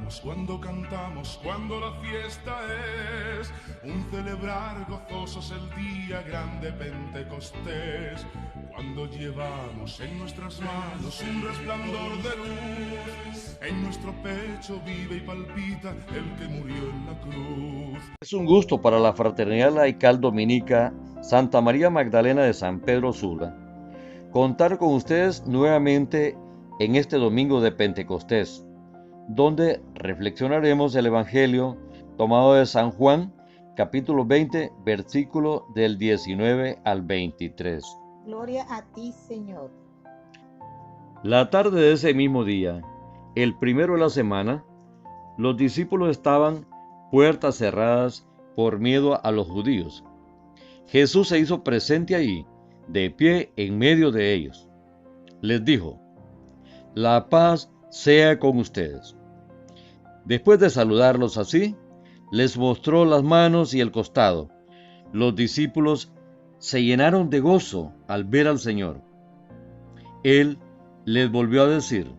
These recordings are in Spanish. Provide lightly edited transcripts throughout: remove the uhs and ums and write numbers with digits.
bailamos, cuando cantamos, cuando la fiesta es un celebrar gozosos el día grande Pentecostés, cuando llevamos en nuestras manos un resplandor de luz, en nuestro pecho vive y palpita el que murió en la cruz. Es un gusto para la Fraternidad Laical Dominica Santa María Magdalena de San Pedro Sula contar con ustedes nuevamente en este domingo de Pentecostés, donde reflexionaremos el Evangelio tomado de San Juan, capítulo 20, versículo del 19 al 23. Gloria a ti, Señor. La tarde de ese mismo día, el primero de la semana, los discípulos estaban puertas cerradas por miedo a los judíos. Jesús se hizo presente allí, de pie en medio de ellos. Les dijo: la paz sea con ustedes. Después de saludarlos así, les mostró las manos y el costado. Los discípulos se llenaron de gozo al ver al Señor. Él les volvió a decir: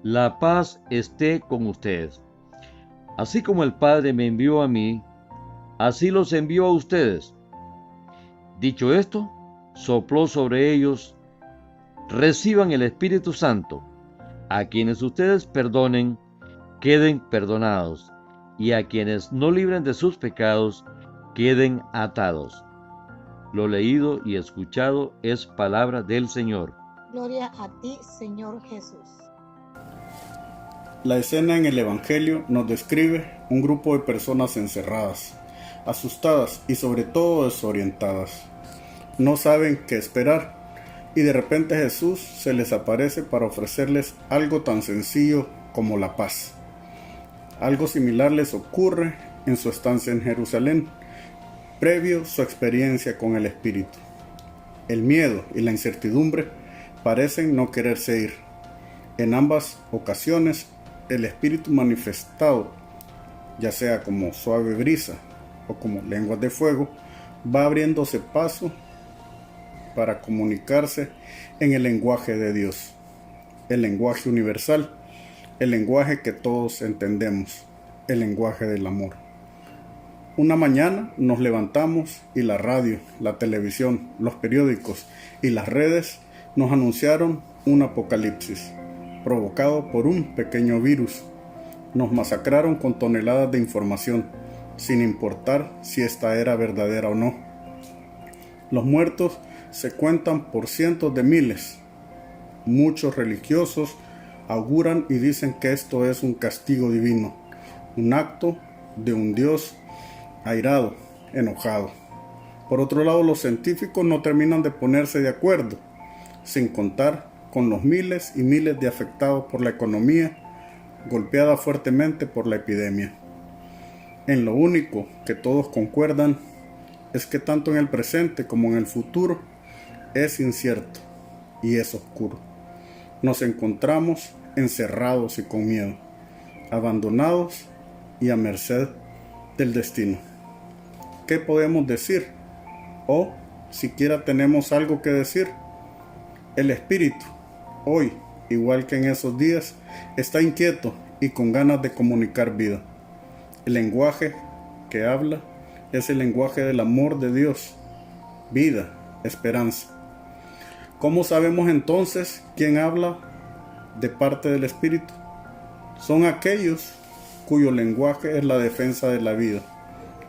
la paz esté con ustedes. Así como el Padre me envió a mí, así los envió a ustedes. Dicho esto, sopló sobre ellos. Reciban el Espíritu Santo. A quienes ustedes perdonen, queden perdonados, y a quienes no libren de sus pecados, queden atados. Lo leído y escuchado es palabra del Señor. Gloria a ti, Señor Jesús. La escena en el Evangelio nos describe un grupo de personas encerradas, asustadas y sobre todo desorientadas. No saben qué esperar, y de repente Jesús se les aparece para ofrecerles algo tan sencillo como la paz. Algo similar les ocurre en su estancia en Jerusalén, previo su experiencia con el Espíritu. El miedo y la incertidumbre parecen no quererse ir. En ambas ocasiones, el Espíritu manifestado, ya sea como suave brisa o como lenguas de fuego, va abriéndose paso para comunicarse en el lenguaje de Dios, el lenguaje universal, el lenguaje que todos entendemos, el lenguaje del amor. Una mañana nos levantamos y la radio, la televisión, los periódicos y las redes nos anunciaron un apocalipsis provocado por un pequeño virus. Nos masacraron con toneladas de información, sin importar si esta era verdadera o no. Los muertos se cuentan por cientos de miles. Muchos religiosos auguran y dicen que esto es un castigo divino, un acto de un Dios airado, enojado. Por otro lado, los científicos no terminan de ponerse de acuerdo, sin contar con los miles y miles de afectados por la economía, golpeada fuertemente por la epidemia. En lo único que todos concuerdan es que tanto en el presente como en el futuro es incierto y es oscuro. Nos encontramos encerrados y con miedo, abandonados y a merced del destino. ¿Qué podemos decir? ¿O siquiera tenemos algo que decir? El Espíritu, hoy, igual que en esos días, está inquieto y con ganas de comunicar vida. El lenguaje que habla es el lenguaje del amor de Dios, vida, esperanza. ¿Cómo sabemos entonces quién habla de parte del Espíritu? Son aquellos cuyo lenguaje es la defensa de la vida,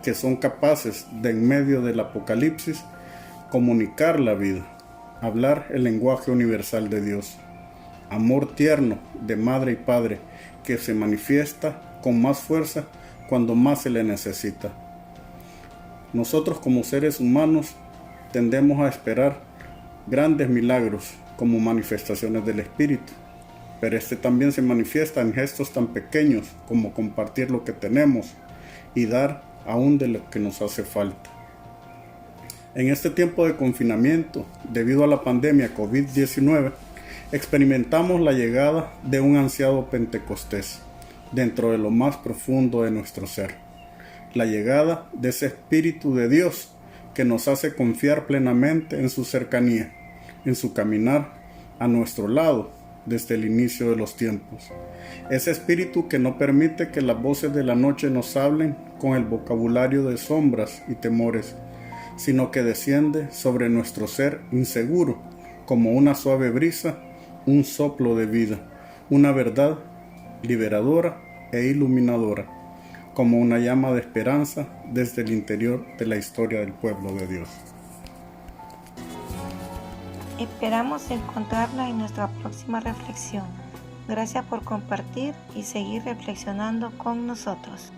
que son capaces de, en medio del apocalipsis, comunicar la vida, hablar el lenguaje universal de Dios. Amor tierno de madre y padre que se manifiesta con más fuerza cuando más se le necesita. Nosotros como seres humanos tendemos a esperar grandes milagros como manifestaciones del Espíritu, pero este también se manifiesta en gestos tan pequeños como compartir lo que tenemos y dar aún de lo que nos hace falta. En este tiempo de confinamiento, debido a la pandemia COVID-19, experimentamos la llegada de un ansiado Pentecostés dentro de lo más profundo de nuestro ser. La llegada de ese Espíritu de Dios que nos hace confiar plenamente en su cercanía, en su caminar a nuestro lado desde el inicio de los tiempos. Ese espíritu que no permite que las voces de la noche nos hablen con el vocabulario de sombras y temores, sino que desciende sobre nuestro ser inseguro como una suave brisa, un soplo de vida, una verdad liberadora e iluminadora, como una llama de esperanza desde el interior de la historia del pueblo de Dios. Esperamos encontrarla en nuestra próxima reflexión. Gracias por compartir y seguir reflexionando con nosotros.